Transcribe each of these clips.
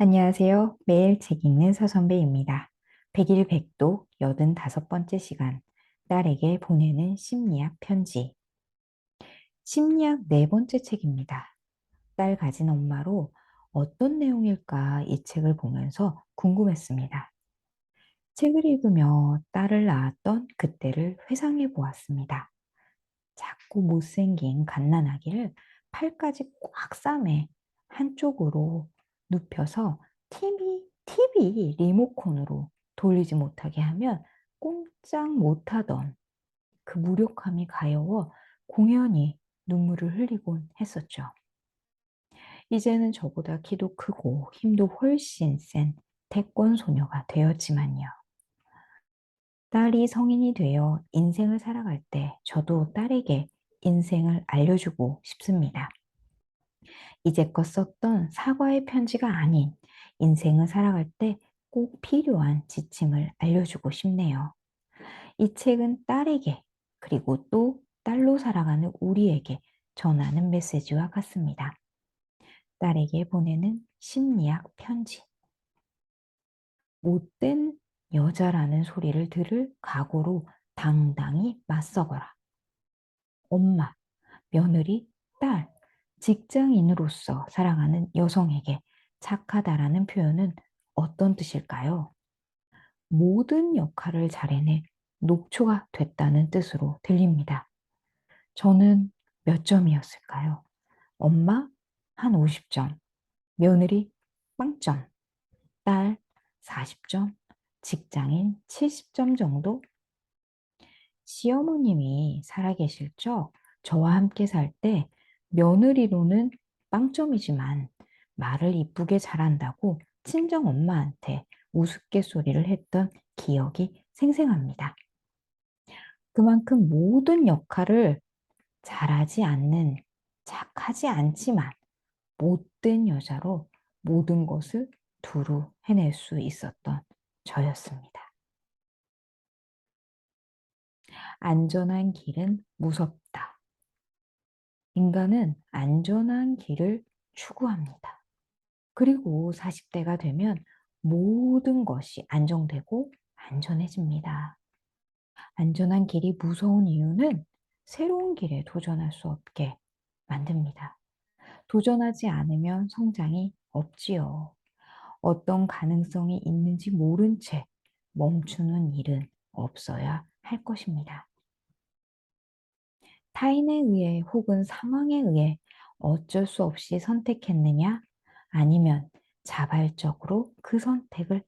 안녕하세요. 매일 책 읽는 서선배입니다. 100일 100도 85번째 시간, 딸에게 보내는 심리학 편지. 심리학 네 번째 책입니다. 딸 가진 엄마로 어떤 내용일까 이 책을 보면서 궁금했습니다. 책을 읽으며 딸을 낳았던 그때를 회상해 보았습니다. 작고 못생긴 갓난아기를 팔까지 꽉 싸매 한쪽으로 눕혀서 TV 리모컨으로 돌리지 못하게 하면 꼼짝 못하던 그 무력함이 가여워 공연히 눈물을 흘리곤 했었죠. 이제는 저보다 키도 크고 힘도 훨씬 센 태권 소녀가 되었지만요. 딸이 성인이 되어 인생을 살아갈 때 저도 딸에게 인생을 알려주고 싶습니다. 이제껏 썼던 사과의 편지가 아닌 인생을 살아갈 때 꼭 필요한 지침을 알려주고 싶네요. 이 책은 딸에게 그리고 또 딸로 살아가는 우리에게 전하는 메시지와 같습니다. 딸에게 보내는 심리학 편지. 못된 여자라는 소리를 들을 각오로 당당히 맞서거라. 엄마, 며느리, 딸, 직장인으로서 살아가는 여성에게 착하다라는 표현은 어떤 뜻일까요? 모든 역할을 잘해내 녹초가 됐다는 뜻으로 들립니다. 저는 몇 점이었을까요? 엄마 한 50점, 며느리 빵점, 딸 40점, 직장인 70점 정도? 시어머님이 살아계실 적 저와 함께 살 때 며느리로는 빵점이지만 말을 이쁘게 잘한다고 친정 엄마한테 우스갯소리를 했던 기억이 생생합니다. 그만큼 모든 역할을 잘하지 않는, 착하지 않지만 못된 여자로 모든 것을 두루 해낼 수 있었던 저였습니다. 안전한 길은 무섭다. 인간은 안전한 길을 추구합니다. 그리고 40대가 되면 모든 것이 안정되고 안전해집니다. 안전한 길이 무서운 이유는 새로운 길에 도전할 수 없게 만듭니다. 도전하지 않으면 성장이 없지요. 어떤 가능성이 있는지 모른 채 멈추는 일은 없어야 할 것입니다. 타인에 의해 혹은 상황에 의해 어쩔 수 없이 선택했느냐? 아니면 자발적으로 그 선택을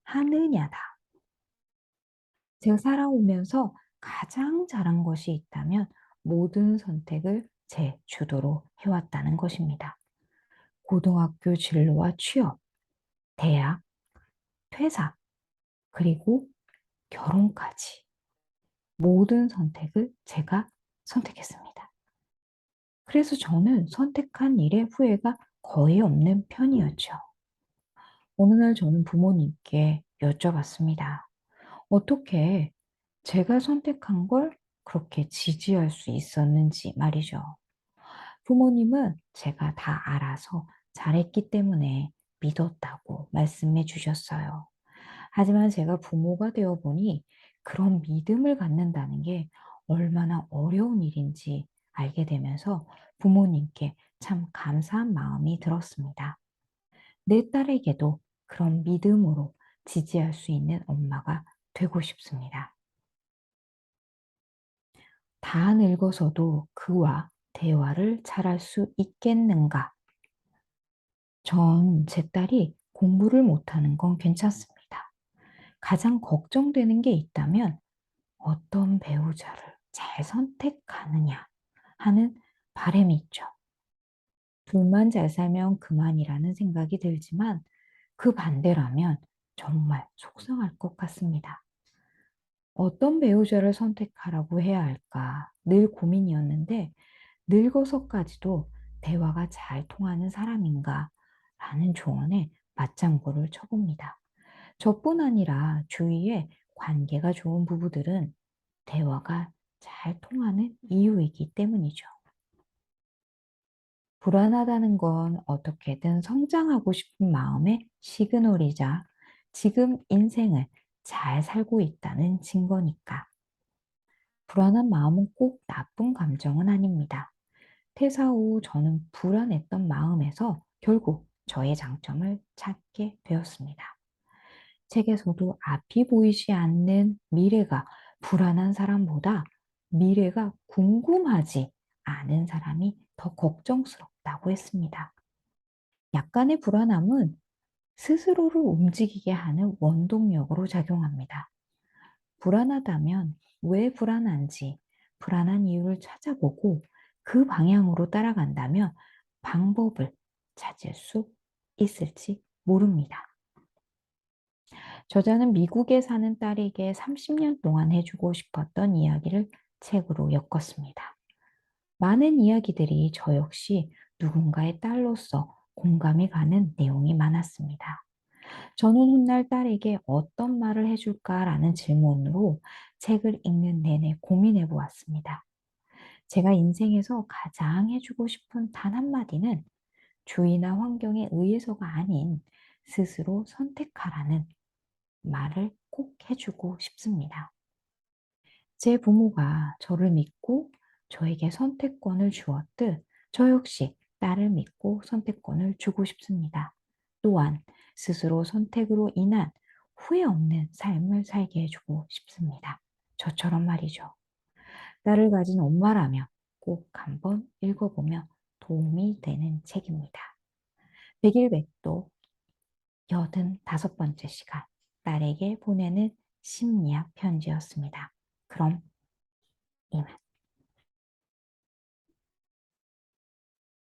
하느냐다. 제가 살아오면서 가장 잘한 것이 있다면 모든 선택을 제 주도로 해왔다는 것입니다. 고등학교 진로와 취업, 대학, 퇴사, 그리고 결혼까지 모든 선택을 제가 선택했습니다. 그래서 저는 선택한 일에 후회가 거의 없는 편이었죠. 어느 날 저는 부모님께 여쭤봤습니다. 어떻게 제가 선택한 걸 그렇게 지지할 수 있었는지 말이죠. 부모님은 제가 다 알아서 잘했기 때문에 믿었다고 말씀해 주셨어요. 하지만 제가 부모가 되어 보니 그런 믿음을 갖는다는 게 얼마나 어려운 일인지 알게 되면서 부모님께 참 감사한 마음이 들었습니다. 내 딸에게도 그런 믿음으로 지지할 수 있는 엄마가 되고 싶습니다. 다 늙어서도 그와 대화를 잘할 수 있겠는가? 전 제 딸이 공부를 못하는 건 괜찮습니다. 가장 걱정되는 게 있다면 어떤 배우자를 잘 선택하느냐 하는 바람이 있죠. 둘만 잘 살면 그만이라는 생각이 들지만 그 반대라면 정말 속상할 것 같습니다. 어떤 배우자를 선택하라고 해야 할까 늘 고민이었는데 늙어서까지도 대화가 잘 통하는 사람인가 라는 조언에 맞장구를 쳐봅니다. 저뿐 아니라 주위에 관계가 좋은 부부들은 대화가 잘 통하는 이유이기 때문이죠. 불안하다는 건 어떻게든 성장하고 싶은 마음의 시그널이자 지금 인생을 잘 살고 있다는 증거니까. 불안한 마음은 꼭 나쁜 감정은 아닙니다. 퇴사 후 저는 불안했던 마음에서 결국 저의 장점을 찾게 되었습니다. 책에서도 앞이 보이지 않는 미래가 불안한 사람보다 미래가 궁금하지 않은 사람이 더 걱정스럽다고 했습니다. 약간의 불안함은 스스로를 움직이게 하는 원동력으로 작용합니다. 불안하다면 왜 불안한지 불안한 이유를 찾아보고 그 방향으로 따라간다면 방법을 찾을 수 있을지 모릅니다. 저자는 미국에 사는 딸에게 30년 동안 해주고 싶었던 이야기를 책으로 엮었습니다. 많은 이야기들이 저 역시 누군가의 딸로서 공감이 가는 내용이 많았습니다. 저는 훗날 딸에게 어떤 말을 해줄까라는 질문으로 책을 읽는 내내 고민해 보았습니다. 제가 인생에서 가장 해주고 싶은 단 한마디는 주위나 환경에 의해서가 아닌 스스로 선택하라는 말을 꼭 해주고 싶습니다. 제 부모가 저를 믿고 저에게 선택권을 주었듯 저 역시 딸을 믿고 선택권을 주고 싶습니다. 또한 스스로 선택으로 인한 후회 없는 삶을 살게 해주고 싶습니다. 저처럼 말이죠. 딸을 가진 엄마라면 꼭 한번 읽어보면 도움이 되는 책입니다. 백일백도 85번째 시간, 딸에게 보내는 심리학 편지였습니다. 그럼 이만.